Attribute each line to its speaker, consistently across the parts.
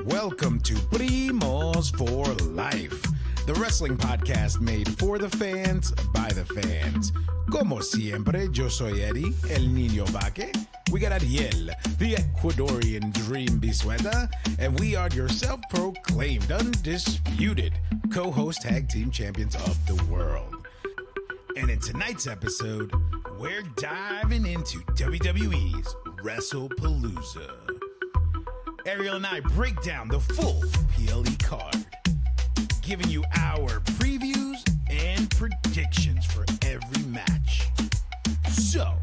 Speaker 1: Welcome to Primos for Life, the wrestling podcast made for the fans, by the fans. Como siempre, yo soy Eddie, el niño vaque. We got Ariel, the Ecuadorian dream bisueta, and we are your self-proclaimed, undisputed co-host tag team champions of the world. And in tonight's episode, we're diving into WWE's WrestlePalooza. Ariel and I break down the full PLE card, giving you our previews and predictions for every match. So,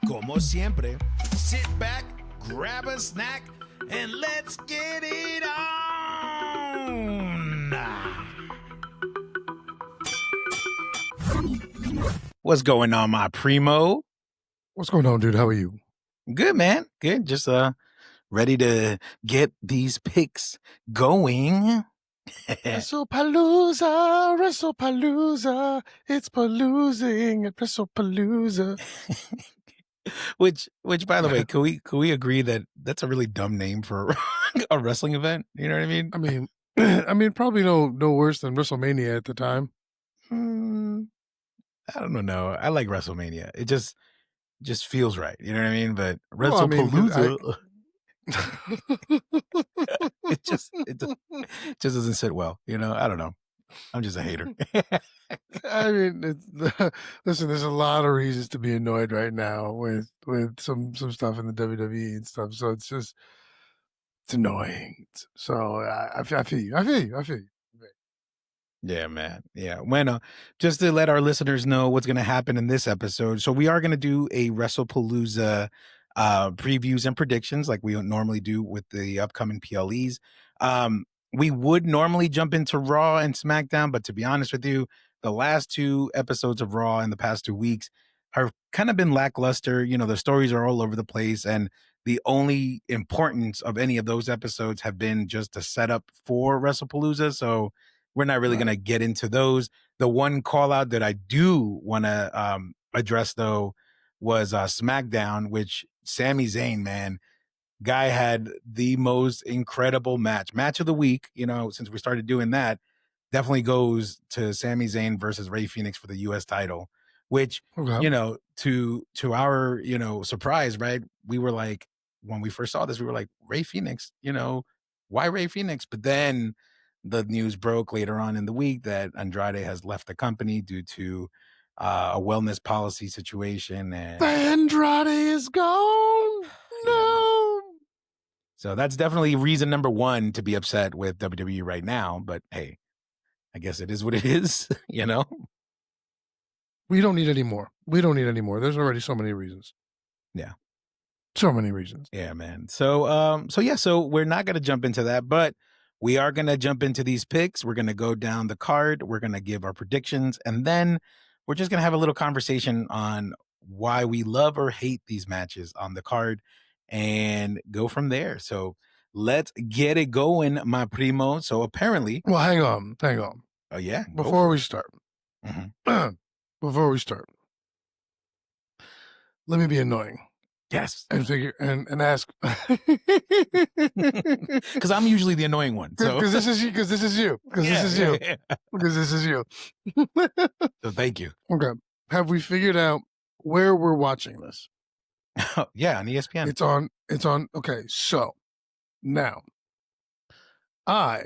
Speaker 1: como siempre, sit back, grab a snack, and let's get it on! What's going on, my primo?
Speaker 2: What's going on, dude? How are you?
Speaker 1: Good, man. Good. Just ready to get these picks going.
Speaker 2: WrestlePalooza, WrestlePalooza, it's paloozing at WrestlePalooza.
Speaker 1: Which, by the way, can we agree that that's a really dumb name for a wrestling event? You know what I mean?
Speaker 2: I mean, probably no worse than WrestleMania at the time.
Speaker 1: I don't know. I like WrestleMania. It just feels right. You know what I mean? But
Speaker 2: Well,
Speaker 1: WrestlePalooza, it just doesn't sit well. You know, I don't know. I'm just a hater.
Speaker 2: I mean, listen, there's a lot of reasons to be annoyed right now with some stuff in the WWE and stuff. So it's annoying. So I feel you.
Speaker 1: Yeah, man. Yeah. Bueno, just to let our listeners know what's going to happen in this episode. So we are going to do a WrestlePalooza previews and predictions like we normally do with the upcoming PLEs. We would normally jump into Raw and SmackDown, but to be honest with you, the last two episodes of Raw in the past 2 weeks have kind of been lackluster. You know, the stories are all over the place, and the only importance of any of those episodes have been just a setup for WrestlePalooza. So we're not really going to get into those. The one call out that I do want to address, though, was SmackDown, which Sami Zayn, man, guy had the most incredible match of the week. You know, since we started doing that, definitely goes to Sami Zayn versus Rey Fenix for the U.S. title, which, you know, to our, surprise, right? We were like, when we first saw this, we were like, Rey Fenix, why Rey Fenix? But then the news broke later on in the week that Andrade has left the company due to a wellness policy situation. And
Speaker 2: Andrade is gone. No.
Speaker 1: So that's definitely reason number one to be upset with WWE right now. But hey, I guess it is what it is, you know?
Speaker 2: We don't need any more. There's already so many reasons.
Speaker 1: Yeah.
Speaker 2: So many reasons.
Speaker 1: Yeah, man. So we're not going to jump into that, but we are going to jump into these picks. We're going to go down the card. We're going to give our predictions, and then we're just going to have a little conversation on why we love or hate these matches on the card and go from there. So let's get it going, my primo. So apparently...
Speaker 2: Well, hang on.
Speaker 1: Oh, yeah?
Speaker 2: Before we start.
Speaker 1: Mm-hmm.
Speaker 2: Let me be annoying.
Speaker 1: Yes.
Speaker 2: And figure and ask.
Speaker 1: Because I'm usually the annoying one.
Speaker 2: Because this is you.
Speaker 1: So thank you.
Speaker 2: Okay. Have we figured out where we're watching this?
Speaker 1: Yeah, on ESPN.
Speaker 2: It's on. Okay. So now I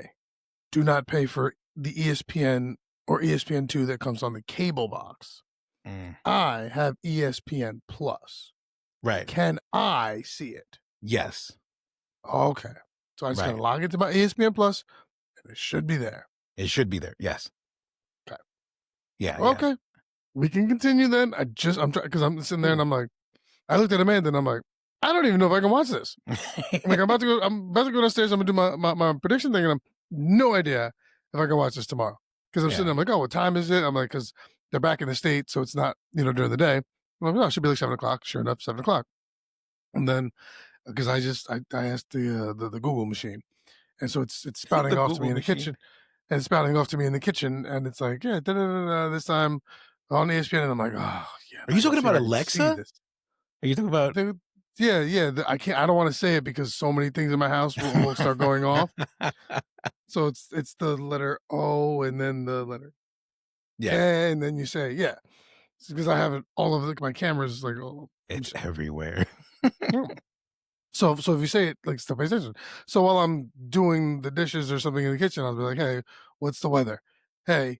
Speaker 2: do not pay for the ESPN or ESPN2 that comes on the cable box. I have ESPN Plus.
Speaker 1: Right.
Speaker 2: Can I see it?
Speaker 1: Yes.
Speaker 2: Okay. So I just gotta log into my ESPN Plus, and it should be there.
Speaker 1: It should be there. Yes.
Speaker 2: Okay.
Speaker 1: Yeah.
Speaker 2: Okay. Yeah. We can continue then. I'm trying because I'm sitting there and I'm like, I looked at Amanda and I'm like, I don't even know if I can watch this. I'm about to go downstairs. I'm gonna do my prediction thing, and I'm no idea if I can watch this tomorrow. Because I'm sitting there, I'm like, oh, what time is it? I'm like, because they're back in the States, so it's not, during the day. I'm like, oh, it should be like 7 o'clock. Sure enough, 7 o'clock. And then, because I asked the Google machine, and so it's spouting off to me in the kitchen, and and it's like, yeah, this time on ESPN, and I'm like, oh yeah.
Speaker 1: Are you talking about Alexa? Are you talking about?
Speaker 2: yeah. I can't. I don't want to say it because so many things in my house will start going off. So it's the letter O and then the letter
Speaker 1: Yeah,
Speaker 2: K, and then you say yeah. It's because I have it all over my cameras. Like, oh, let me
Speaker 1: it's
Speaker 2: see.
Speaker 1: everywhere.
Speaker 2: Oh. So if you say it like step by step, so while I'm doing the dishes or something in the kitchen, I'll be like, hey, what's the weather? Hey,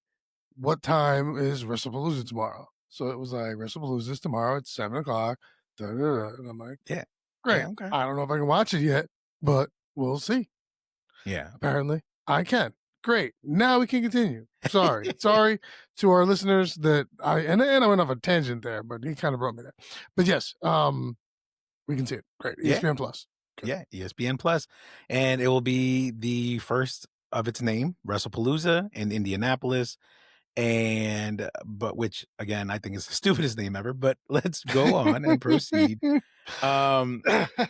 Speaker 2: what time is WrestlePalooza tomorrow? So it was like WrestlePalooza is tomorrow at 7 o'clock. Da, da, da. And I'm like,
Speaker 1: Yeah,
Speaker 2: great.
Speaker 1: yeah, okay.
Speaker 2: I don't know if I can watch it yet, but we'll see.
Speaker 1: Yeah.
Speaker 2: Apparently, I can. Great. Now we can continue. Sorry to our listeners that and I went off a tangent there, but he kind of brought me there. But yes, we can see it. Great.
Speaker 1: Yeah,
Speaker 2: ESPN Plus. Good.
Speaker 1: yeah, ESPN Plus, and it will be the first of its name, WrestlePalooza in Indianapolis, and but which again I think is the stupidest name ever. But let's go on and proceed. Um,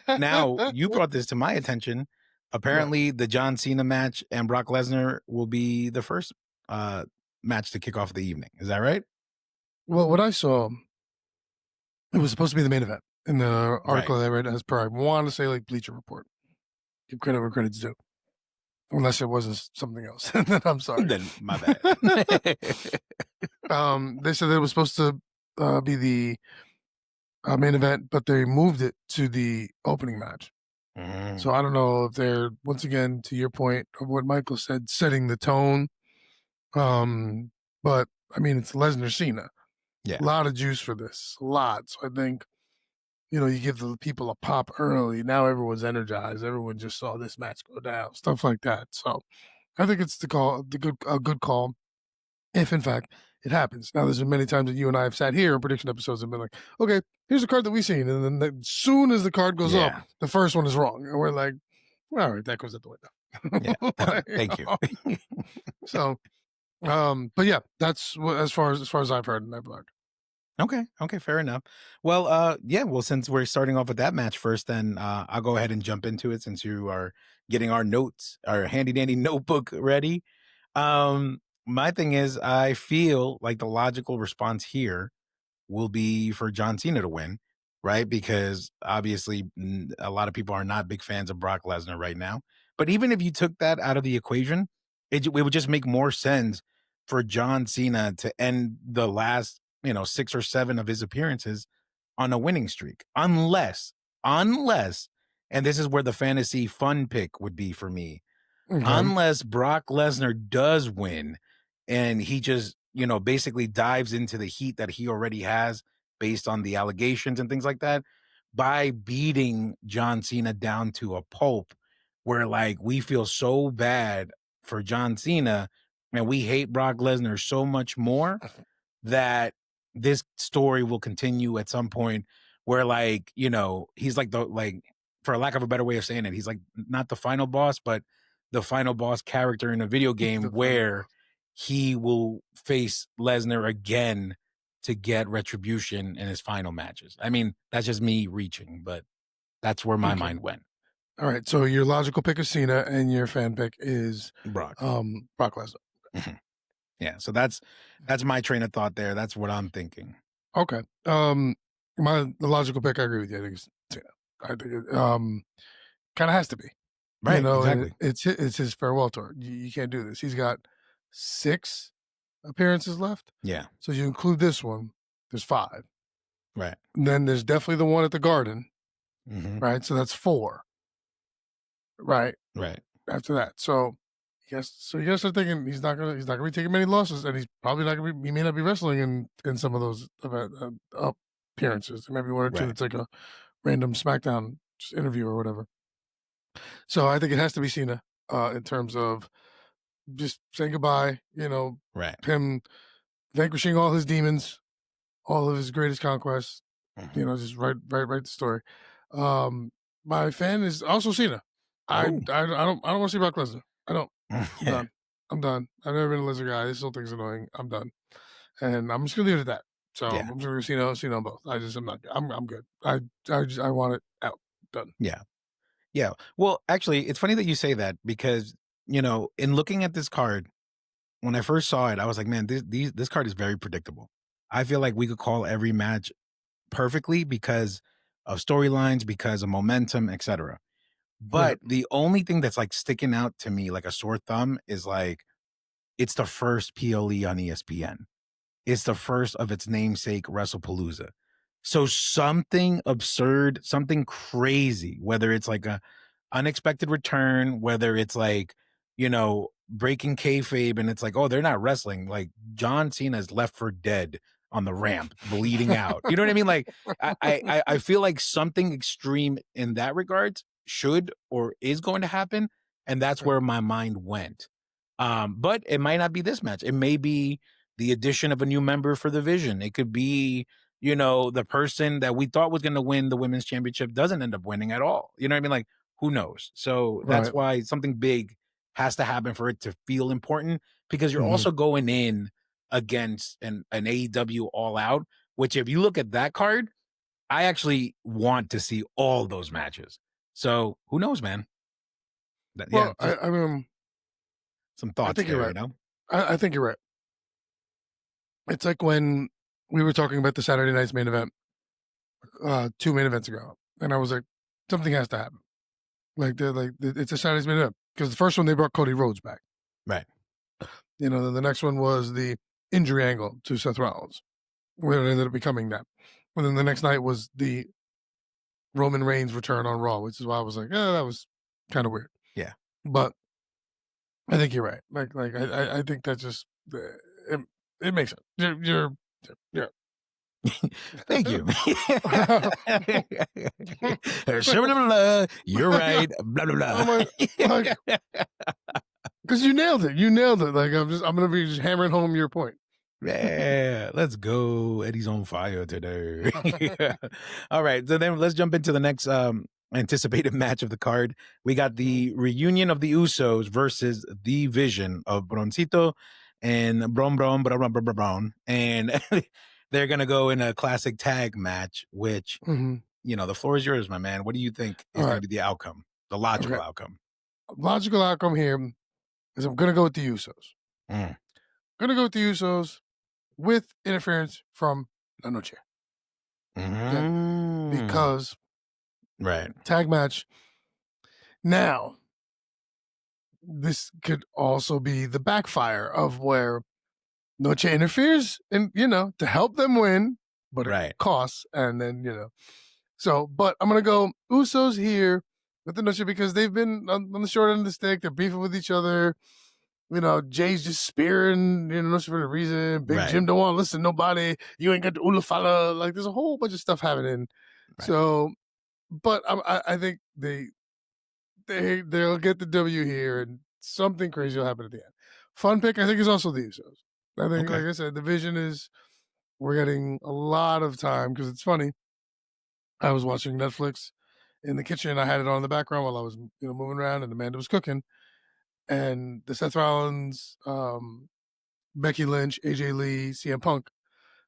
Speaker 1: Now you brought this to my attention.
Speaker 2: Right.
Speaker 1: Apparently, the John Cena match and Brock Lesnar will be the first uh match to kick off the evening. Is that right?
Speaker 2: Well, what I saw, it was supposed to be the main event in the
Speaker 1: Right.
Speaker 2: article that I read as per. I want to say like Bleacher Report. Give credit where credit's due, unless it was something else. Then I'm sorry.
Speaker 1: Then my bad.
Speaker 2: They said that it was supposed to be the main event, but they moved it to the opening match.
Speaker 1: Mm,
Speaker 2: So I don't know if they're once again to your point of what Michael said, setting the tone. Um, but I mean, it's Lesnar Cena. A
Speaker 1: yeah.
Speaker 2: lot of juice for this, a lot. So I think you give the people a pop early. Now everyone's energized. Everyone just saw this match go down, stuff like that. So I think it's a good call. If in fact it happens. Now, there's been many times that you and I have sat here in prediction episodes and been like, okay, here's a card that we've seen. And then as soon as the card goes up,
Speaker 1: Yeah.
Speaker 2: the first one is wrong. And we're like, all right, that goes out the
Speaker 1: Yeah.
Speaker 2: window.
Speaker 1: Thank you.
Speaker 2: So, but yeah, that's what, as far as I've heard and I've learned.
Speaker 1: Okay. Okay. Fair enough. Well, yeah. Well, since we're starting off with that match first, then I'll go ahead and jump into it since you are getting our notes, our handy dandy notebook ready. My thing is, I feel like the logical response here will be for John Cena to win, right? Because obviously, a lot of people are not big fans of Brock Lesnar right now. But even if you took that out of the equation, it would just make more sense for John Cena to end the last, 6 or 7 of his appearances on a winning streak, unless, and this is where the fantasy fun pick would be for me,
Speaker 2: Okay.
Speaker 1: unless Brock Lesnar does win and he just, basically dives into the heat that he already has based on the allegations and things like that by beating John Cena down to a pulp where like we feel so bad for John Cena and we hate Brock Lesnar so much more that this story will continue at some point where like, he's like the like for lack of a better way of saying it, he's like not the final boss, but the final boss character in a video game
Speaker 2: The final
Speaker 1: where
Speaker 2: boss.
Speaker 1: he will face Lesnar again to get retribution in his final matches. I mean, that's just me reaching, but that's where my
Speaker 2: Okay.
Speaker 1: mind went.
Speaker 2: All right. So your logical pick is Cena and your fan pick is
Speaker 1: Brock.
Speaker 2: Brock Lesnar.
Speaker 1: Mhm. Yeah. So that's my train of thought there. That's what I'm thinking.
Speaker 2: Okay. The logical pick, I agree with you. I think it's Cena. I think it kind of has to be.
Speaker 1: Right.
Speaker 2: And
Speaker 1: Exactly.
Speaker 2: it's his farewell tour. You can't do this. He's got 6 appearances left.
Speaker 1: Yeah.
Speaker 2: So you include this one, there's 5.
Speaker 1: Right.
Speaker 2: And then there's definitely the one at the Garden,
Speaker 1: Hmm.
Speaker 2: right? So that's 4, right?
Speaker 1: Right.
Speaker 2: After that. So you guys are thinking he's not gonna be taking many losses, and he's probably not gonna be he may not be wrestling in some of those appearances. Maybe 1 or 2
Speaker 1: Right.
Speaker 2: that's like a random SmackDown just interview or whatever. So I think it has to be Cena in terms of just saying goodbye,
Speaker 1: Right.
Speaker 2: him vanquishing all his demons, all of his greatest conquests,
Speaker 1: Mhm.
Speaker 2: just write the story. Um, my fan is also Cena.
Speaker 1: Oh.
Speaker 2: I don't want to see Brock Lesnar. I don't. I'm
Speaker 1: Yeah.
Speaker 2: done. I'm done. I've never been a Lesnar guy. This whole thing's annoying. I'm done. And I'm just gonna leave it at that. So
Speaker 1: Yeah.
Speaker 2: I'm just gonna Cena on both. I'm not. I'm good. I want it out. Done.
Speaker 1: Yeah. Yeah. Well, actually, it's funny that you say that because, in looking at this card, when I first saw it, I was like, man, this card is very predictable. I feel like we could call every match perfectly because of storylines, because of momentum, etc.
Speaker 2: Right.
Speaker 1: But the only thing that's like sticking out to me like a sore thumb is like it's the first PLE on ESPN. It's the first of its namesake, WrestlePalooza. So something absurd, something crazy, whether it's like a unexpected return, whether it's like, breaking kayfabe and it's like, oh, they're not wrestling. Like John Cena's left for dead on the ramp, bleeding out. You know what I mean? Like I feel like something extreme in that regards should or is going to happen. And that's
Speaker 2: Right.
Speaker 1: where my mind went. But it might not be this match. It may be the addition of a new member for the Vision. It could be, the person that we thought was going to win the women's championship doesn't end up winning at all. You know what I mean? Like, who knows? So that's
Speaker 2: Right.
Speaker 1: why something big has to happen for it to feel important, because you're
Speaker 2: Mhm.
Speaker 1: also going in against an AEW All Out, which if you look at that card, I actually want to see all those matches. So who knows, man? Yeah,
Speaker 2: Well,
Speaker 1: just
Speaker 2: I mean,
Speaker 1: some
Speaker 2: I
Speaker 1: thoughts
Speaker 2: think you're
Speaker 1: there,
Speaker 2: right.
Speaker 1: you know?
Speaker 2: I think you're right. It's like when we were talking about the Saturday night's main event, 2 main events ago, and I was like, something has to happen. It's a Saturday's main event because the first one they brought Cody Rhodes back.
Speaker 1: Right.
Speaker 2: Then the next one was the injury angle to Seth Rollins, where it ended up becoming that. And then the next night was the Roman Reigns return on Raw, which is why I was like, that was kind of weird.
Speaker 1: Yeah.
Speaker 2: But I think you're right. I think that just it, it makes sense. You're
Speaker 1: Thank you. You're right. Blah blah
Speaker 2: I'm
Speaker 1: blah.
Speaker 2: like, because you nailed it. You nailed it. Like I'm gonna be just hammering home your point.
Speaker 1: Yeah, let's go. Eddie's on fire today. All right, so then let's jump into the next anticipated match of the card. We got the reunion of the Usos versus the Vision of Broncito and Bron, and they're gonna go in a classic tag match. Which
Speaker 2: Mhm.
Speaker 1: the floor is yours, my man. What do you think
Speaker 2: All
Speaker 1: is going
Speaker 2: right.
Speaker 1: to be the outcome, the logical
Speaker 2: Okay.
Speaker 1: outcome?
Speaker 2: Logical outcome here is I'm gonna go with the Usos.
Speaker 1: Mm.
Speaker 2: Gonna go with the Usos with interference from La Noche. Okay.
Speaker 1: Mm.
Speaker 2: Because
Speaker 1: Right,
Speaker 2: tag match. Now, this could also be the backfire of where Noche interferes and to help them win, but it
Speaker 1: right,
Speaker 2: costs. And then, so, but I'm gonna go Usos here with the Noche because they've been on the short end of the stick. They're beefing with each other. Jay's just spearing, Noche for no reason. Big
Speaker 1: right,
Speaker 2: Jim don't want to listen to nobody. You ain't got the Ulafala. Like, there's a whole bunch of stuff happening.
Speaker 1: right.
Speaker 2: So, but I think they'll get the W here, and something crazy will happen at the end. Fun pick, I think, is also the Usos. I think,
Speaker 1: Okay.
Speaker 2: like I said, the vision is we're getting a lot of time because it's funny. I was watching Netflix in the kitchen. I had it on in the background while I was, moving around, and Amanda was cooking. And the Seth Rollins, Becky Lynch, AJ Lee, CM Punk,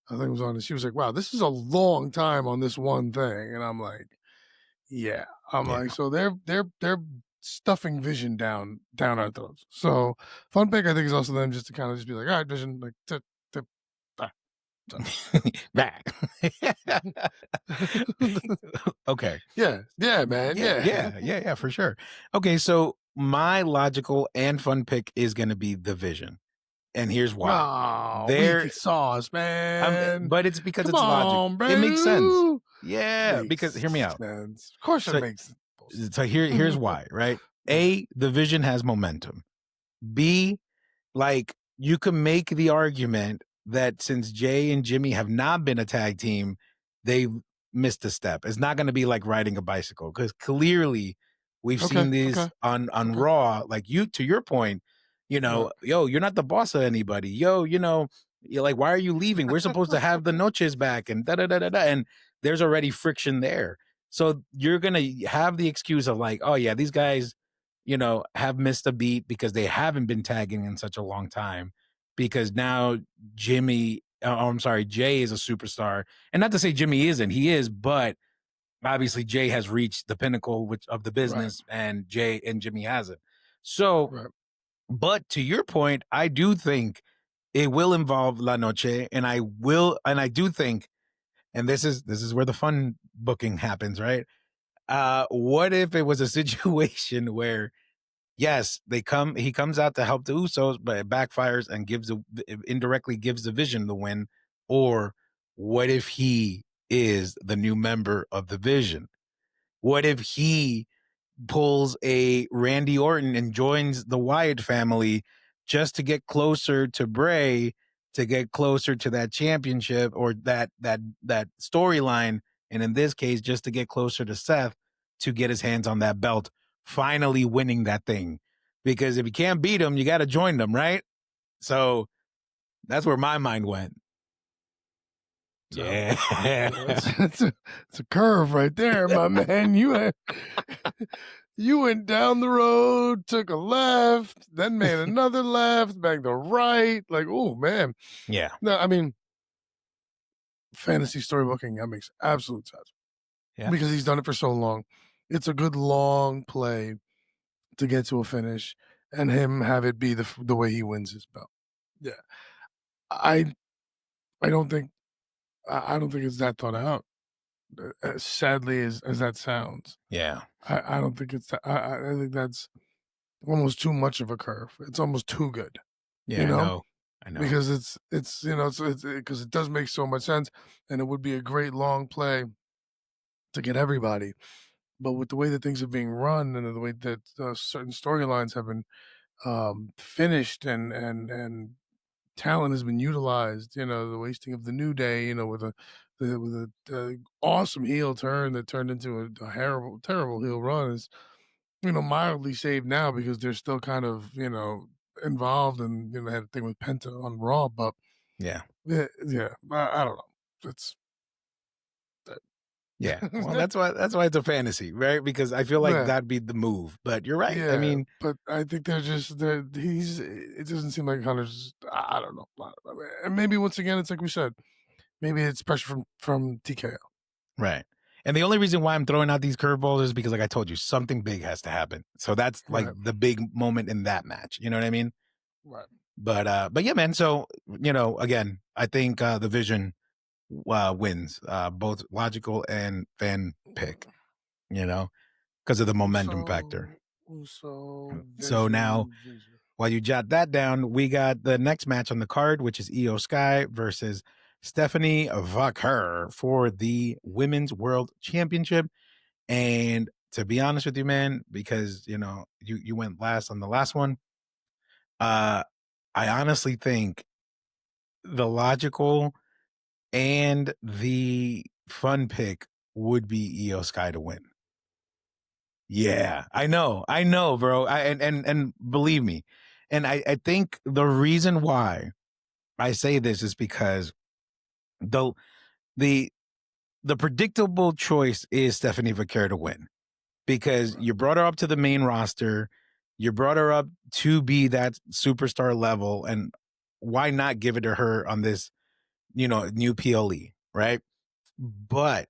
Speaker 2: I think was on. And she was like, "Wow, this is a long time on this one thing." And I'm like, "Yeah." I'm
Speaker 1: Yeah.
Speaker 2: like, so they're stuffing Vision down our throats. So fun pick, I think, is also them just to kind of just be like, "All right, Vision, like, ah." So.
Speaker 1: Back. Okay.
Speaker 2: Yeah, man,
Speaker 1: Yeah,
Speaker 2: yeah.
Speaker 1: yeah, yeah, yeah, for sure. Okay, so my logical and fun pick is gonna be the Vision, and here's why.
Speaker 2: Oh,
Speaker 1: There
Speaker 2: weak sauce, man.
Speaker 1: but it's because
Speaker 2: Come
Speaker 1: it's logic.
Speaker 2: on,
Speaker 1: It makes sense.
Speaker 2: bro.
Speaker 1: Yeah, because hear me
Speaker 2: Makes
Speaker 1: out.
Speaker 2: sense. Of course it
Speaker 1: So
Speaker 2: makes
Speaker 1: so here's why, right?
Speaker 2: Okay.
Speaker 1: The Vision has momentum. B, like, you can make the argument that since Jay and Jimmy have not been a tag team, they've missed a step. It's not going to be like riding a bicycle, because clearly we've
Speaker 2: Okay.
Speaker 1: seen this
Speaker 2: Okay.
Speaker 1: on
Speaker 2: Okay.
Speaker 1: Raw. Like, you, to your point,
Speaker 2: Right.
Speaker 1: yo, you're not the boss of anybody. Yo, you're like, why are you leaving? We're supposed to have the noches back and da da da da da. And there's already friction there. So you're gonna have the excuse of like, oh yeah, these guys have missed a beat because they haven't been tagging in such a long time. Because now I'm sorry, Jay is a superstar. And not to say Jimmy isn't, he is, but obviously Jay has reached the pinnacle of the
Speaker 2: Right.
Speaker 1: business, and Jimmy hasn't. So,
Speaker 2: Right.
Speaker 1: but to your point, I do think it will involve La Noche, and I do think, and this is where the fun booking happens, right? What if it was a situation where yes, he comes out to help the Usos, but it backfires and indirectly gives the Vision the win? Or what if he is the new member of the Vision? What if he pulls a Randy Orton and joins the Wyatt family just to get closer to Bray, to get closer to that championship or that storyline, and in this case, just to get closer to Seth to get his hands on that belt, finally winning that thing. Because if you can't beat him, you got to join them, right? So that's where my mind went.
Speaker 2: So
Speaker 1: Yeah.
Speaker 2: it's a curve right there, my man. You went down the road, took a left, then made another left, back to right. Like, oh man.
Speaker 1: Yeah.
Speaker 2: No, I mean, fantasy storybooking, that makes absolute sense.
Speaker 1: Yeah.
Speaker 2: Because he's done it for so long. It's a good long play to get to a finish and him have it be the way he wins his belt. Yeah. I I don't think I don't think it's that thought out. As sadly as that sounds,
Speaker 1: Yeah.
Speaker 2: I don't think it's. I think that's almost too much of a curve. It's almost too good, you
Speaker 1: Yeah. I
Speaker 2: know,
Speaker 1: know. I know.
Speaker 2: because it's it's because it does make so much sense, and it would be a great long play to get everybody. But with the way that things are being run and the way that certain storylines have been finished and talent has been utilized. The wasting of the New Day. With a awesome heel turn that turned into a terrible, terrible heel run is mildly saved now because they're still kind of involved and had a thing with Penta on Raw, but
Speaker 1: Yeah.
Speaker 2: yeah, I don't know. It's
Speaker 1: Yeah. Well, that's why it's a fantasy, right? Because I feel like
Speaker 2: yeah.
Speaker 1: that'd be the move. But you're right. I
Speaker 2: Yeah,
Speaker 1: mean,
Speaker 2: but I think he's. It doesn't seem like Hunter's. I don't know. And maybe once again, it's like we said. Maybe it's pressure from TKO.
Speaker 1: right. And the only reason why I'm throwing out these curveballs is because, like I told you, something big has to happen. So that's like
Speaker 2: Right.
Speaker 1: the big moment in that match. You know what I mean?
Speaker 2: Right.
Speaker 1: But yeah, man. So again, I think the Vision wins, both logical and fan pick. Because of the momentum factor.
Speaker 2: Uso,
Speaker 1: So now,
Speaker 2: Vision.
Speaker 1: while you jot that down, we got the next match on the card, which is Io Sky versus Stephanie Vacher for the Women's World Championship. And to be honest with you, man, because you went last on the last one, uh, I honestly think the logical and the fun pick would be Io Sky to win. Yeah, I know, bro. And believe me, and I think the reason why I say this is because the the the predictable choice is Stephanie Vaquer to win because
Speaker 2: Right.
Speaker 1: you brought her up to the main roster, you brought her up to be that superstar level, and why not give it to her on this new PLE, right? But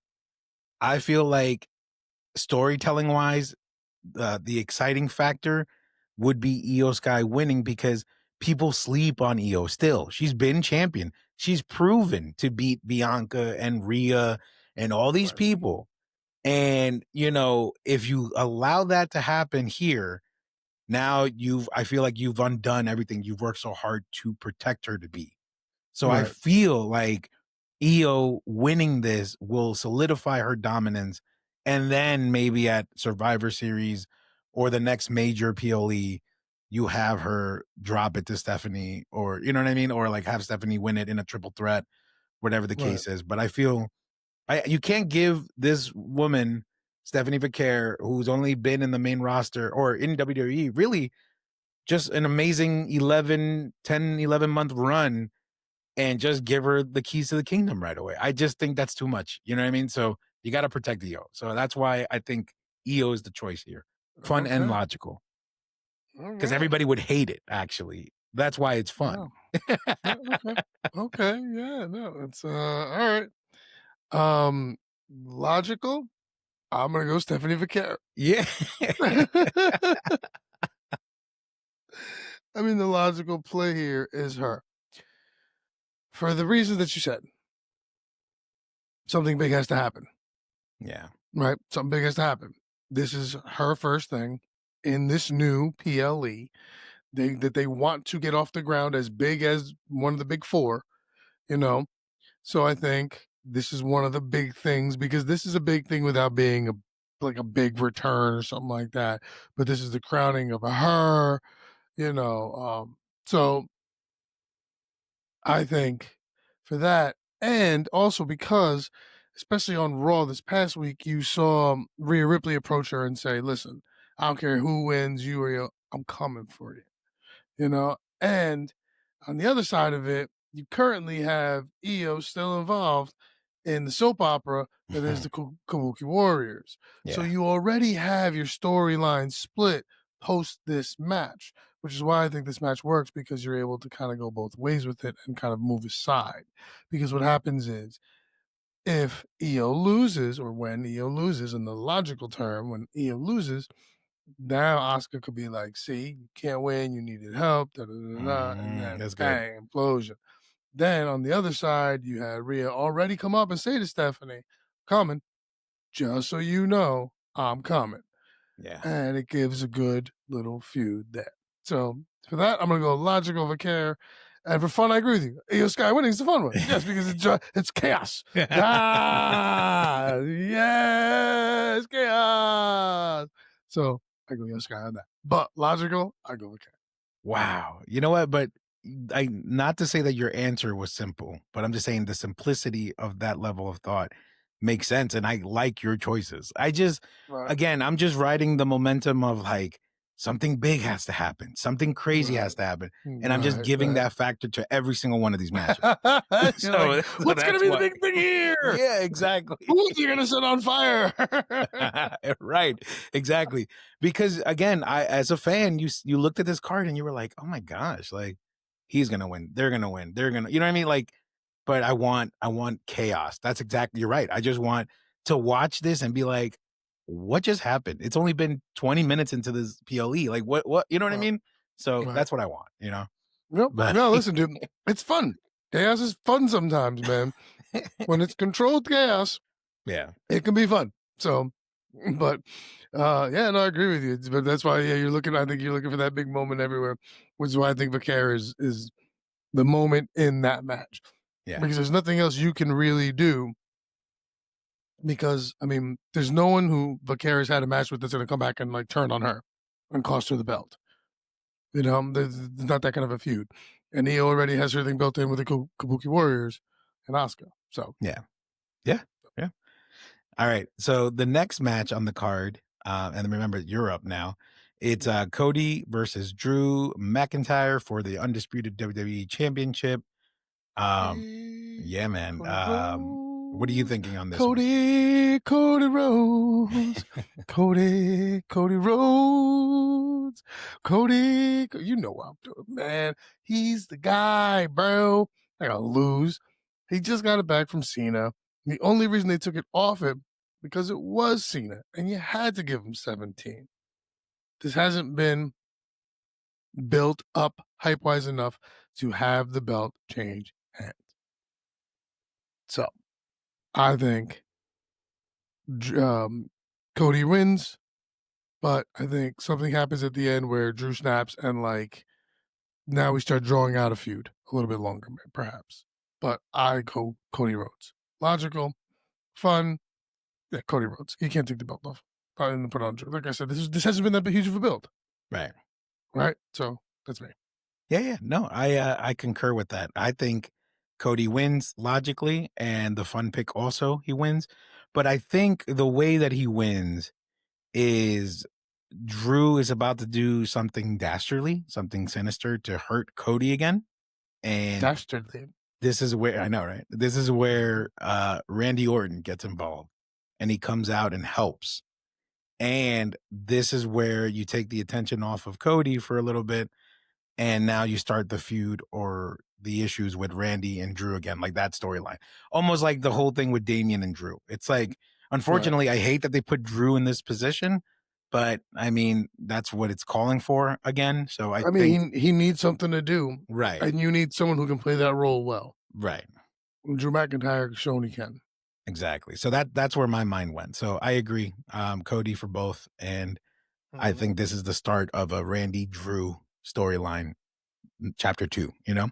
Speaker 1: I feel like storytelling wise, the exciting factor would be Io Sky winning because people sleep on Io still. She's been champion. She's proven to beat Bianca and Rhea and all these
Speaker 2: Right.
Speaker 1: people. And, if you allow that to happen here, now I feel like you've undone everything you've worked so hard to protect her to be. So I
Speaker 2: Right.
Speaker 1: feel like Io winning this will solidify her dominance. And then maybe at Survivor Series or the next major PLE, you have her drop it to Stephanie, or you know what I mean? Or like have Stephanie win it in a triple threat, whatever the
Speaker 2: Right.
Speaker 1: case is. But I feel you can't give this woman, Stephanie Vaquer, who's only been in the main roster or in WWE, really just an amazing 11 month run and just give her the keys to the kingdom right away. I just think that's too much. You know what I mean? So you got to protect Io. So that's why I think Io is the choice here. Fun and
Speaker 2: Okay.
Speaker 1: logical.
Speaker 2: All
Speaker 1: Because
Speaker 2: right.
Speaker 1: everybody would hate it, actually. That's why it's fun.
Speaker 2: Wow. Yeah, okay. Okay. Yeah. No. It's all right. Logical. I'm gonna go Stephanie Vaquer.
Speaker 1: Yeah.
Speaker 2: I mean, the logical play here is her for the reasons that you said. Something big has to happen.
Speaker 1: Yeah.
Speaker 2: right? Something big has to happen. This is her first thing in this new PLE. They want to get off the ground as big as one of the big four, you know. So I think this is one of the big things because this is a big thing without being like a big return or something like that. But this is the crowning of her, you know. So I think for that, and also because, especially on Raw this past week, you saw Rhea Ripley approach her and say, "Listen, I don't care who wins, you or you, I'm coming for you." You know, and on the other side of it, you currently have Io still involved in the soap opera that is the Kabuki Warriors. So
Speaker 1: Yeah.
Speaker 2: you already have your storyline split post this match, which is why I think this match works because you're able to kind of go both ways with it and kind of move aside. Because what happens is if Io loses, or when Io loses, in the logical term, when Io loses, now Oscar could be like, see, you can't win, you needed help, da, da, da, da, and then
Speaker 1: That's good.
Speaker 2: bang, implosion. Then on the other side, you had Rhea already come up and say to Stephanie, coming, just so you know, I'm coming.
Speaker 1: Yeah.
Speaker 2: And it gives a good little feud there. So for that, I'm gonna go logic over care. And for fun, I agree with you. Io Sky winning is the fun one. Yes, because it's chaos. Ah, yes, chaos. So I go Io Sky on that. But logical, I go with care.
Speaker 1: Wow. You know what? But I not to say that your answer was simple, but I'm just saying the simplicity of that level of thought makes sense. And I like your choices. I just,
Speaker 2: Right,
Speaker 1: again, I'm just riding the momentum of like something big has to happen, something crazy
Speaker 2: right,
Speaker 1: has to happen. And I'm just
Speaker 2: right,
Speaker 1: giving
Speaker 2: right.
Speaker 1: that factor to every single one of these matches.
Speaker 2: You're like,
Speaker 1: So
Speaker 2: what's gonna
Speaker 1: that's
Speaker 2: be the
Speaker 1: why.
Speaker 2: big thing here?
Speaker 1: Yeah, exactly.
Speaker 2: Who's he gonna set on fire?
Speaker 1: Right, exactly. Because again, I as a fan, you looked at this card and you were like, "Oh my gosh, like he's gonna win. They're gonna win. They're gonna," you know what I mean? Like, but I want chaos. That's exactly you're right. I just want to watch this and be like, "What just happened? It's only been 20 minutes into this PLE. Like, what? You know what I
Speaker 2: Right,
Speaker 1: mean?" So
Speaker 2: right.
Speaker 1: that's what I want. You know,
Speaker 2: Yep.
Speaker 1: but
Speaker 2: No, listen, dude, it's fun. Chaos is fun sometimes, man. When it's controlled chaos,
Speaker 1: yeah,
Speaker 2: it can be fun. So, but yeah, no, I agree with you. But that's why, yeah, you're looking. I think you're looking for that big moment everywhere, which is why I think Vicaire is the moment in that match
Speaker 1: yeah,
Speaker 2: because there's nothing else you can really do. Because I mean, there's no one who Vicaris had a match with that's going to come back and like turn on her and cost her the belt. You know, there's not that kind of a feud. And he already has everything built in with the Kabuki Warriors and Asuka. So,
Speaker 1: yeah, yeah, yeah. All right. So the next match on the card, and remember, you're up now. It's Cody versus Drew McIntyre for the undisputed WWE Championship. Um,
Speaker 2: Cody,
Speaker 1: yeah, man.
Speaker 2: Cody
Speaker 1: What are you
Speaker 2: Rose,
Speaker 1: thinking on this one?
Speaker 2: Cody Rose, Cody Rhodes, you know what I'm doing, man. He's the guy, bro. I gotta lose. He just got it back from Cena. The only reason they took it off him because it was Cena, and you had to give him 17. This hasn't been built up hype wise enough to have the belt change hands. So I think um, Cody wins, but I think something happens at the end where Drew snaps and like now we start drawing out a feud a little bit longer, perhaps. But I go Cody Rhodes. Logical, fun. Yeah, Cody Rhodes. He can't take the belt off. I didn't put on Drew. Like I said, this hasn't been that huge of a build,
Speaker 1: Right.
Speaker 2: right? So that's me.
Speaker 1: Yeah, yeah. No, I concur with that. I think Cody wins logically, and the fun pick also he wins. But I think the way that he wins is Drew is about to do something dastardly, something sinister to hurt Cody again. And
Speaker 2: Dastardly.
Speaker 1: this is where I know, right? This is where Randy Orton gets involved and he comes out and helps. And this is where you take the attention off of Cody for a little bit. And now you start the feud or the issues with Randy and Drew again, like that storyline. Almost like the whole thing with Damian and Drew. It's like,
Speaker 2: Right.
Speaker 1: unfortunately, I hate that they put Drew in this position, but I mean, that's what it's calling for again. So I
Speaker 2: I
Speaker 1: think,
Speaker 2: mean, he needs something to do,
Speaker 1: right,
Speaker 2: and you need someone who can play that role well.
Speaker 1: right.
Speaker 2: Drew McIntyre has shown he can.
Speaker 1: exactly. So that's where my mind went. So I agree, Cody for both, and I
Speaker 2: Mhm.
Speaker 1: think this is the start of a Randy Drew storyline, chapter 2, you know?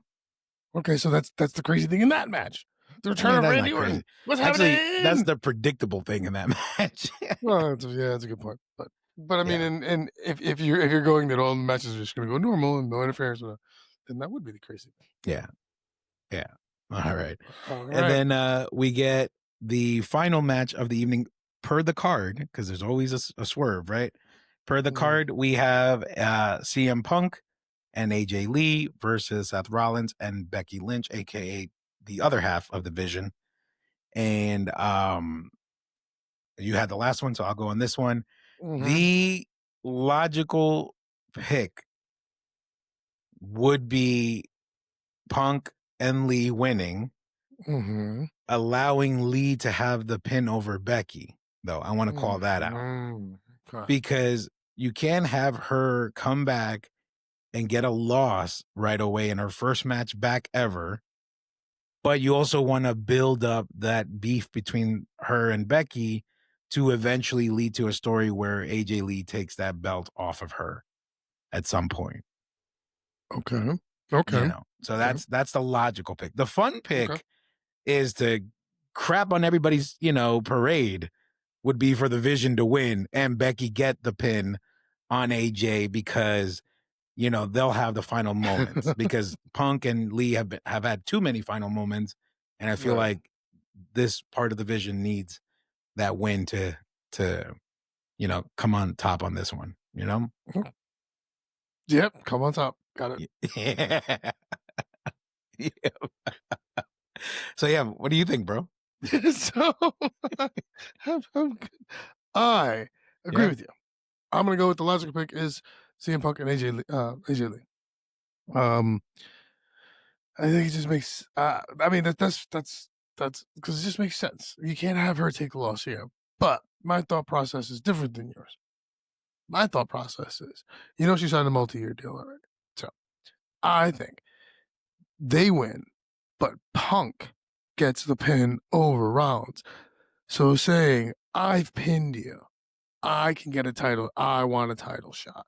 Speaker 2: Okay, so that's the crazy thing in that match. The
Speaker 1: I
Speaker 2: return
Speaker 1: mean,
Speaker 2: of
Speaker 1: that's
Speaker 2: Randy
Speaker 1: not
Speaker 2: Orton.
Speaker 1: crazy.
Speaker 2: What's
Speaker 1: Actually, that's
Speaker 2: happening?
Speaker 1: the predictable thing in that match.
Speaker 2: Well, yeah, that's a good point. But I mean,
Speaker 1: Yeah,
Speaker 2: and if you're going that all the matches are just gonna go normal and no interference, then that would be the crazy thing.
Speaker 1: yeah, yeah. Alright.
Speaker 2: All
Speaker 1: And
Speaker 2: right.
Speaker 1: then, we get the final match of the evening per the card, because there's always a swerve, right? Per the
Speaker 2: Mhm.
Speaker 1: card, we have, CM Punk and AJ Lee versus Seth Rollins and Becky Lynch, aka the other half of the Vision. And you had the last one, so I'll go on this one.
Speaker 2: Mhm.
Speaker 1: The logical pick would be Punk and Lee winning,
Speaker 2: Mhm.
Speaker 1: allowing Lee to have the pin over Becky, though. I want to call that out
Speaker 2: Mhm. Okay.
Speaker 1: because you can have her come back and get a loss right away in her first match back ever. But you also want to build up that beef between her and Becky to eventually lead to a story where AJ Lee takes that belt off of her at some point,
Speaker 2: Okay. Okay.
Speaker 1: So
Speaker 2: Okay.
Speaker 1: that's the logical pick. The fun
Speaker 2: Okay.
Speaker 1: pick is to crap on everybody's, parade would be for the Vision to win and Becky get the pin on AJ because, they'll have the final moments because Punk and Lee have had too many final moments, and I feel
Speaker 2: Right.
Speaker 1: like this part of the Vision needs that win to come on top on this one,
Speaker 2: Mhm. Yep. Come on top. Got it.
Speaker 1: Yeah. Yeah. So yeah, what do you think, bro?
Speaker 2: So I'm good. I agree
Speaker 1: Yeah.
Speaker 2: with you. I'm gonna go with the logical pick is CM Punk and AJ Lee. Um, I think it just makes. I mean that's because it just makes sense. You can't have her take the loss here. But my thought process is different than yours. My thought process is, she signed a multi-year deal already. So I think they win, but Punk gets the pin over Rollins. So saying, I've pinned you, I can get a title. I want a title shot.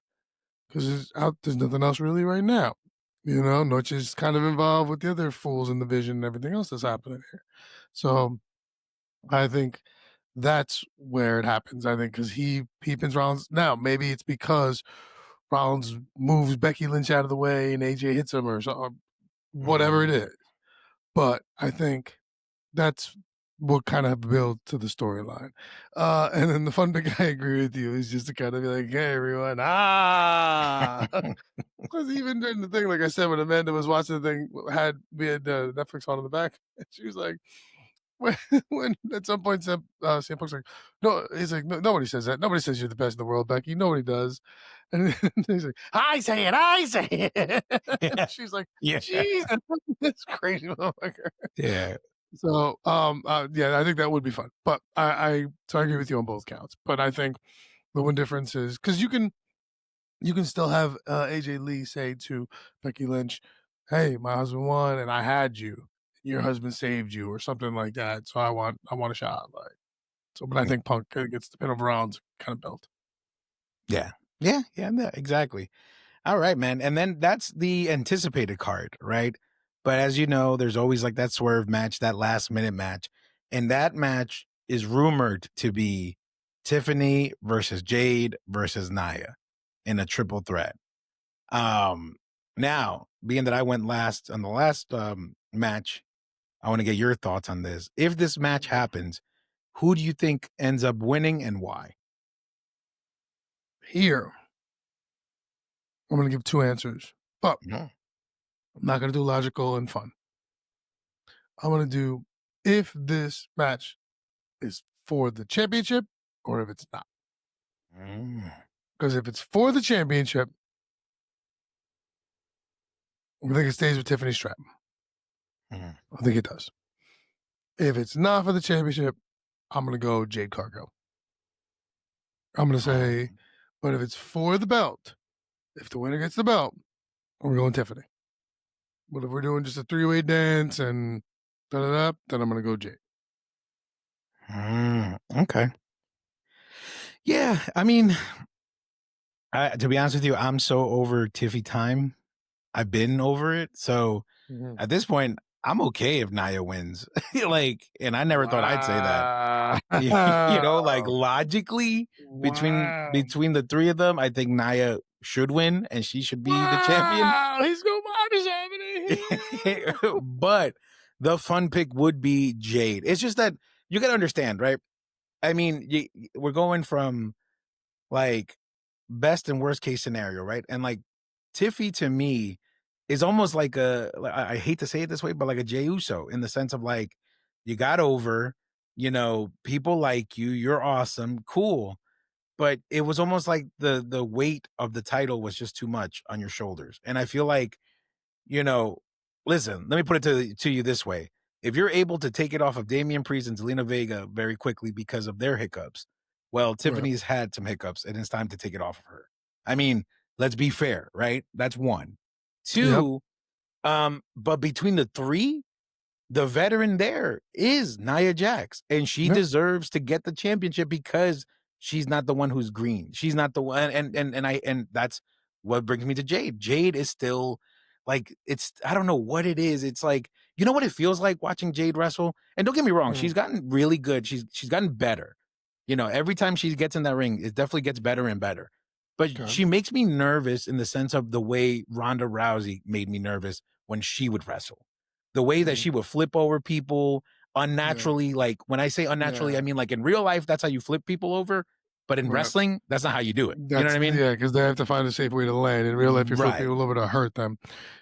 Speaker 2: Because there's nothing else really right now. Noche is kind of involved with the other fools in the Vision and everything else that's happening here. So I think that's where it happens. I think because he pins Rollins. Now, maybe it's because Rollins moves Becky Lynch out of the way and AJ hits him or something, whatever it
Speaker 1: Mm.
Speaker 2: is. But I think that's what kind of build to the storyline. And then the fun bit I agree with you is just to kind of be like, hey everyone, because even during the thing, like I said, when Amanda was watching the thing, we had Netflix on in the back, and she was like, when, when at some point, CM Punk's like, no, he's like, no, nobody says that. Nobody says you're the best in the world, Becky. Nobody does. And then he's like, I say it, I say it. And
Speaker 1: Yeah.
Speaker 2: she's like,
Speaker 1: Yeah.
Speaker 2: Jesus, this crazy motherfucker.
Speaker 1: Yeah.
Speaker 2: So, yeah, I think that would be fun. But so I agree with you on both counts. But I think the one difference is because you can still have AJ Lee say to Becky Lynch, "Hey, my husband won, and I had you. Your husband saved you, or something like that. So I want a shot." Like so, but I think Punk gets the pin over Rollins kind of belt.
Speaker 1: Yeah. Yeah. Yeah. Yeah, exactly. All right, man. And then that's the anticipated card, right? But as you know, there's always like that swerve match, that last minute match. And that match is rumored to be Tiffany versus Jade versus Naya in a triple threat. Um, Now, being that I went last on the last match, I want to get your thoughts on this. If this match happens, who do you think ends up winning and why?
Speaker 2: Here, I'm going to give two answers, but
Speaker 1: Mhm.
Speaker 2: I'm not going to do logical and fun. I'm going to do if this match is for the championship or if it's not.
Speaker 1: Mm.
Speaker 2: Because if it's for the championship, I think it stays with Tiffany Stratton.
Speaker 1: Mhm.
Speaker 2: I think it does. If it's not for the championship, I'm going to go Jade Cargill. I'm going to say,
Speaker 1: Mm.
Speaker 2: but if it's for the belt, if the winner gets the belt, we're going Tiffany. But if we're doing just a three-way dance and da da da, then I'm going to go Jade.
Speaker 1: Okay. Yeah, I mean, to be honest with you, I'm so over Tiffy time. I've been over it. So
Speaker 2: Mhm.
Speaker 1: at this point, I'm okay if Naya wins. Like, and I never thought I'd say that.
Speaker 2: Wow.
Speaker 1: Like logically
Speaker 2: Wow.
Speaker 1: between the three of them, I think Naya should win and she should be the champion.
Speaker 2: Wow. He's going what is happening here?
Speaker 1: But the fun pick would be Jade. It's just that you got to understand, right? I mean, we're going from like best and worst case scenario, right? And like Tiffy to me is almost like I hate to say it this way, but like a Jey Uso in the sense of like you got over, people like you, you're awesome, cool. But it was almost like the weight of the title was just too much on your shoulders. And I feel like, you know, listen, let me put it to you this way. If you're able to take it off of Damian Priest and Zelina Vega very quickly because of their hiccups, well,
Speaker 2: Right.
Speaker 1: Tiffany's had some hiccups and it's time to take it off of her. I mean, let's be fair, right? That's one.
Speaker 2: Yep.
Speaker 1: Two, but between the three, the veteran there is Nia Jax, and she
Speaker 2: Yep.
Speaker 1: deserves to get the championship because she's not the one who's green. She's not the one, and that's what brings me to Jade. Jade is still like I don't know what it is. It's like what it feels like watching Jade wrestle. And don't get me wrong, she's
Speaker 2: Mhm.
Speaker 1: gotten really good. She's gotten better. Every time she gets in that ring, it definitely gets better and better. But
Speaker 2: Okay.
Speaker 1: she makes me nervous in the sense of the way Ronda Rousey made me nervous when she would wrestle the way that
Speaker 2: Mhm.
Speaker 1: she would flip over people
Speaker 2: Yeah.
Speaker 1: unnaturally. Like when I say unnaturally, I
Speaker 2: Yeah.
Speaker 1: mean like in real life, that's how you flip people over. But in
Speaker 2: Right.
Speaker 1: wrestling, that's not how you do it. You know what
Speaker 2: That's
Speaker 1: I mean?
Speaker 2: yeah, because they have to find a safe way to land. In real life, you flip
Speaker 1: Right.
Speaker 2: people over to hurt them.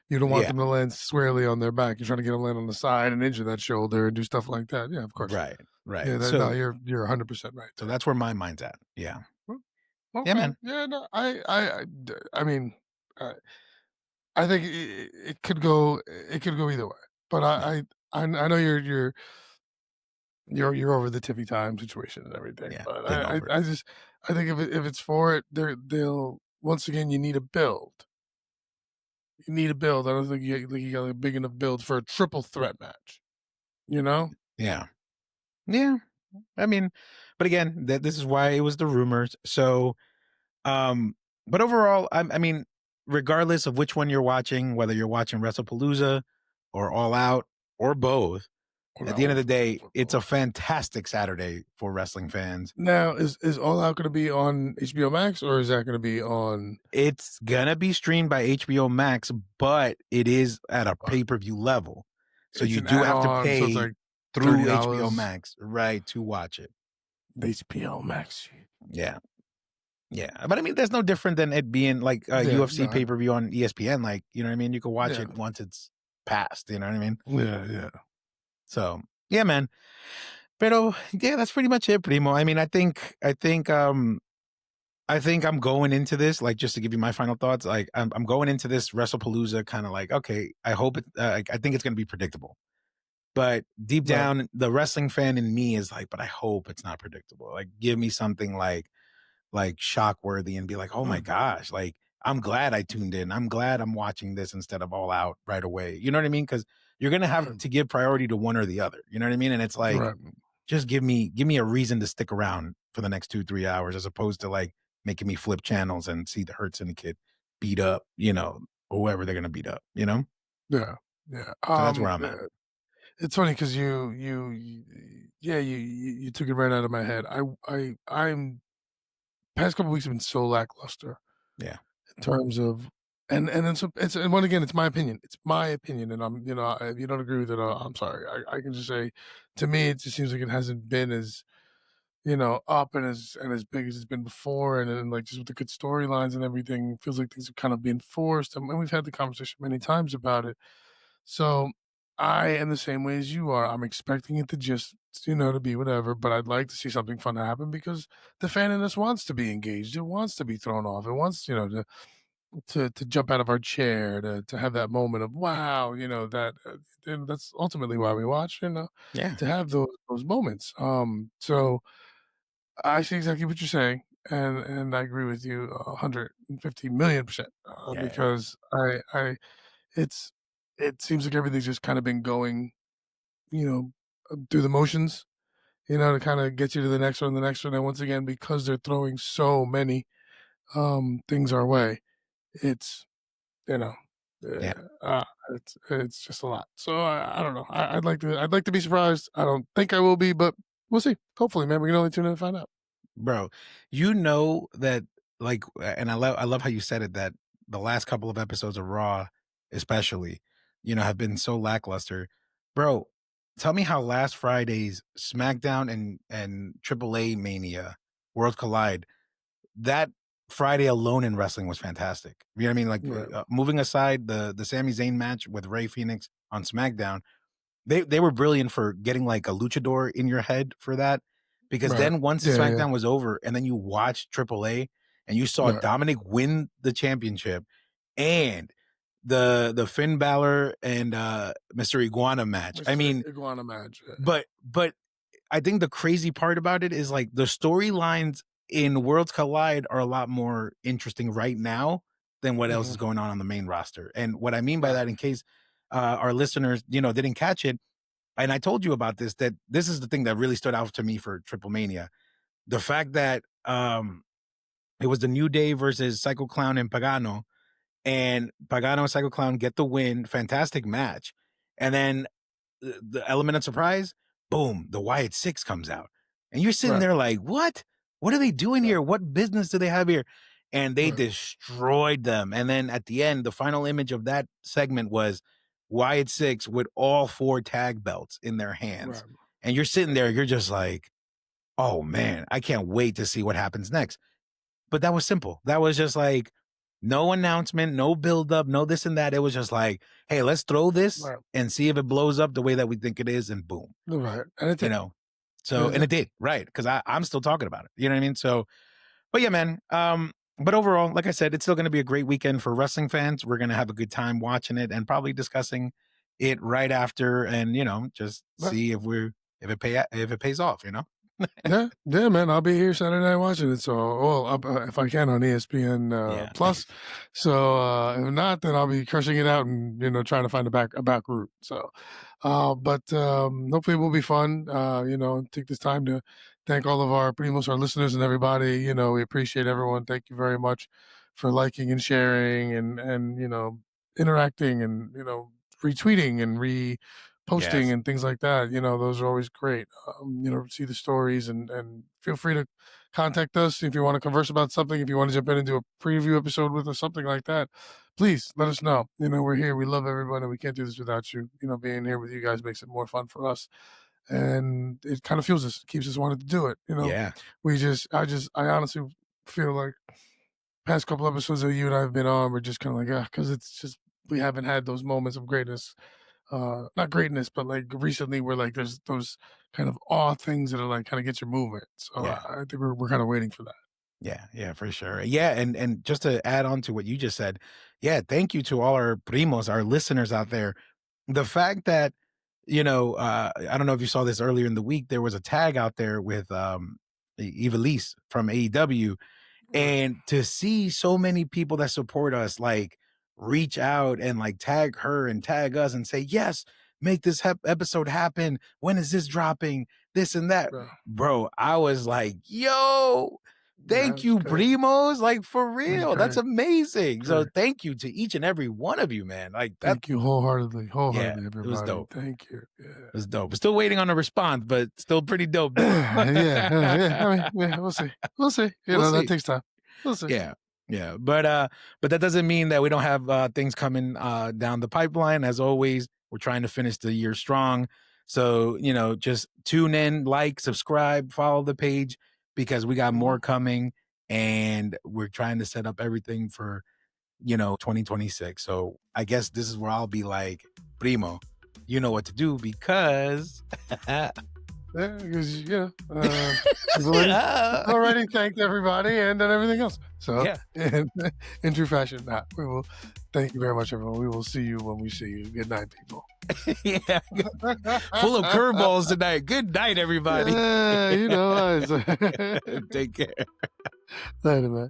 Speaker 2: You don't want
Speaker 1: Yeah.
Speaker 2: them to land squarely on their back. You're trying to get them to land on the side and injure that shoulder and do stuff like that. Yeah, of course.
Speaker 1: Right. Right.
Speaker 2: Yeah, that no, you're 100% right
Speaker 1: So
Speaker 2: there.
Speaker 1: that's where my mind's at. Yeah.
Speaker 2: Well,
Speaker 1: Yeah,
Speaker 2: okay.
Speaker 1: man.
Speaker 2: Yeah, no, I mean, uh, I think it could go either way. But
Speaker 1: Yeah.
Speaker 2: I know you're over the tippy time situation and everything.
Speaker 1: Yeah.
Speaker 2: But
Speaker 1: Been over it.
Speaker 2: I just I think if it's for it, they'll once again you need a build. You need a build. I don't think you got a big enough build for a triple threat match. You know?
Speaker 1: Yeah. Yeah. I mean, but again, this is why it was the rumors. So Um, but overall, I mean, regardless of which one you're watching, whether you're watching WrestlePalooza or All Out or both,
Speaker 2: Or
Speaker 1: at the end of
Speaker 2: no,
Speaker 1: the day, it's a
Speaker 2: football.
Speaker 1: fantastic Saturday for wrestling fans.
Speaker 2: Now, is All Out gonna be on HBO Max or is that gonna be on
Speaker 1: It's gonna be streamed by HBO Max, but it is at a
Speaker 2: uh,
Speaker 1: pay-per-view level. So
Speaker 2: it's
Speaker 1: you
Speaker 2: an
Speaker 1: do have to
Speaker 2: add-on, so it's
Speaker 1: pay
Speaker 2: like
Speaker 1: through HBO
Speaker 2: $30
Speaker 1: Max, right, to watch it.
Speaker 2: HBO Max.
Speaker 1: Yeah. Yeah. But I mean, there's no different than it being like a
Speaker 2: Yeah, no,
Speaker 1: UFC
Speaker 2: I know.
Speaker 1: pay-per-view on ESPN. Like, you know what I mean? You can watch
Speaker 2: Yeah.
Speaker 1: it once it's passed, you know what I mean?
Speaker 2: Yeah, yeah.
Speaker 1: So, yeah, man. Pero yeah, that's pretty much it, Primo. I mean, I think I'm going into this like just to give you my final thoughts. Like, I'm going into this WrestlePalooza kind of like, okay, I hope it. I think it's going to be predictable. But deep
Speaker 2: Right.
Speaker 1: down, the wrestling fan in me is like, but I hope it's not predictable. Like, give me something like shock worthy and be like, oh my gosh, like I'm glad I tuned in. I'm glad I'm watching this instead of All Out right away. You know what I mean? Because you're gonna have
Speaker 2: Right.
Speaker 1: to give priority to one or the other. You know what I mean? And it's like
Speaker 2: Right.
Speaker 1: just give me a reason to stick around for the next 2-3 hours as opposed to like making me flip channels and see the Hurt Syndicate beat up, whoever they're gonna beat up,
Speaker 2: Yeah. Yeah.
Speaker 1: So that's where I'm at.
Speaker 2: It's funny because yeah, you took it right out of my head. I'm past couple weeks have been so lackluster
Speaker 1: Yeah.
Speaker 2: in terms of and it's and one again, it's my opinion. It's my opinion, and if you don't agree with it, I'm sorry. I can just say, to me, it just seems like it hasn't been as up and as big as it's been before, and then like just with the good storylines and everything, feels like things are kind of being forced. And we've had the conversation many times about it. So I am the same way as you are. I'm expecting it to just, to be whatever, but I'd like to see something fun to happen because the fan in us wants to be engaged. It wants to be thrown off. It wants, to jump out of our chair, to have that moment of wow, and that's ultimately why we watch,
Speaker 1: Yeah.
Speaker 2: to have those moments. So I see exactly what you're saying, and I agree with you 150 million%,
Speaker 1: Yeah.
Speaker 2: because it's it seems like everything's just kind of been going, through the motions, to kind of get you to the next one, the next one. And once again, because they're throwing so many things our way, it's you know,
Speaker 1: Yeah,
Speaker 2: it's just a lot. So I don't know. I'd like to be surprised. I don't think I will be, but we'll see. Hopefully, man. We can only tune in and find out.
Speaker 1: bro. That like, and I love how you said it, that the last couple of episodes of Raw, especially, have been so lackluster, bro. Tell me how last Friday's SmackDown and AAA Mania World Collide, that Friday alone in wrestling was fantastic. You know what I mean? Like,
Speaker 2: Right,
Speaker 1: moving aside the Sami Zayn match with Ray Phoenix on SmackDown, they were brilliant for getting like a luchador in your head for that, because
Speaker 2: right,
Speaker 1: then once
Speaker 2: yeah, yeah,
Speaker 1: SmackDown was over and then you watched AAA and you saw
Speaker 2: right.
Speaker 1: Dominic win the championship and the Finn Balor and Mr. Iguana match. I
Speaker 2: Mr.
Speaker 1: mean,
Speaker 2: Iguana Match.
Speaker 1: but I think the crazy part about it is like the storylines in Worlds Collide are a lot more interesting right now than what else
Speaker 2: Hmm.
Speaker 1: is going on the main roster. And what I mean by
Speaker 2: Right,
Speaker 1: that, in case our listeners, didn't catch it, and I told you about this, that this is the thing that really stood out to me for Triple Mania. The fact that it was the New Day versus Psycho Clown and Pagano and Psycho Clown get the win. Fantastic match. And then the element of surprise, boom, the Wyatt Six comes out. And you're sitting
Speaker 2: right,
Speaker 1: there like, what? What are they doing
Speaker 2: right,
Speaker 1: here? What business do they have here? And they
Speaker 2: right,
Speaker 1: destroyed them. And then at the end, the final image of that segment was Wyatt Six with all 4 tag belts in their hands.
Speaker 2: right.
Speaker 1: And you're sitting there, you're just like, oh man, I can't wait to see what happens next. But that was simple. That was just like no announcement, no build up, no this and that. It was just like, hey, let's throw this
Speaker 2: Right,
Speaker 1: and see if it blows up the way that we think it is, and boom,
Speaker 2: right. And it
Speaker 1: you
Speaker 2: did.
Speaker 1: know.
Speaker 2: And
Speaker 1: So,
Speaker 2: it
Speaker 1: and
Speaker 2: did.
Speaker 1: it did, right? Because I'm still talking about it. You know what I mean? So, but yeah, man. But overall, like I said, it's still going to be a great weekend for wrestling fans. We're going to have a good time watching it and probably discussing it right after, and just
Speaker 2: Right.
Speaker 1: see if it pays off.
Speaker 2: Yeah, yeah, man. I'll be here Saturday night watching it. So, well, if I can on ESPN
Speaker 1: Yeah,
Speaker 2: Plus. So, if not, then I'll be crushing it out and trying to find a back route. So, but hopefully, it will be fun. Take this time to thank all of our pretty much our listeners and everybody. We appreciate everyone. Thank you very much for liking and sharing and interacting and retweeting and posting
Speaker 1: yes,
Speaker 2: and things like that. Those are always great. See the stories and feel free to contact us if you want to converse about something. If you want to jump in and do a preview episode with us, something like that, please let us know. We're here. We love everyone, and we can't do this without you. Being here with you guys makes it more fun for us, and it kind of fuels us, keeps us wanting to do it.
Speaker 1: yeah,
Speaker 2: I honestly feel like past couple episodes that you and I have been on, we're just kind of like, because it's just we haven't had those moments of greatness, not greatness, but like recently where like there's those kind of awe things that are like kind of get your movement. So
Speaker 1: yeah.
Speaker 2: I think we're kind of waiting for that.
Speaker 1: Yeah, yeah, for sure. Yeah, and just to add on to what you just said, yeah, thank you to all our primos, our listeners out there. The fact that, I don't know if you saw this earlier in the week, there was a tag out there with Evilise from AEW,
Speaker 2: Right,
Speaker 1: and to see so many people that support us, like, reach out and like tag her and tag us and say, yes, make this episode happen. When is this dropping? This and that.
Speaker 2: right.
Speaker 1: Bro, I was like, yo,
Speaker 2: Yeah,
Speaker 1: thank
Speaker 2: it's
Speaker 1: you,
Speaker 2: great.
Speaker 1: primos. Like, for
Speaker 2: It's
Speaker 1: real. That's
Speaker 2: great.
Speaker 1: amazing. So
Speaker 2: Great.
Speaker 1: thank you to each and every one of you, man. Like that,
Speaker 2: Thank you wholeheartedly,
Speaker 1: yeah, it was
Speaker 2: everybody.
Speaker 1: dope.
Speaker 2: Thank you.
Speaker 1: It was dope. Still waiting on a response, but still pretty dope though.
Speaker 2: Yeah, yeah. I mean, yeah, we'll see. We'll see.
Speaker 1: We'll
Speaker 2: That
Speaker 1: see.
Speaker 2: takes time. We'll see.
Speaker 1: Yeah. Yeah. But that doesn't mean that we don't have things coming down the pipeline. As always, we're trying to finish the year strong. So, just tune in, like, subscribe, follow the page, because we got
Speaker 2: Mhm.
Speaker 1: more coming, and we're trying to set up everything for, 2026. So I guess this is where I'll be like, Primo, you know what to do, because
Speaker 2: Yeah, because we've already thanked everybody and done everything else. So,
Speaker 1: yeah.
Speaker 2: in true fashion, we will thank you very much, everyone. We will see you when we see you. Good night, people.
Speaker 1: Yeah. Full of curveballs tonight. Good night, everybody.
Speaker 2: Yeah,
Speaker 1: Take care.
Speaker 2: later, man.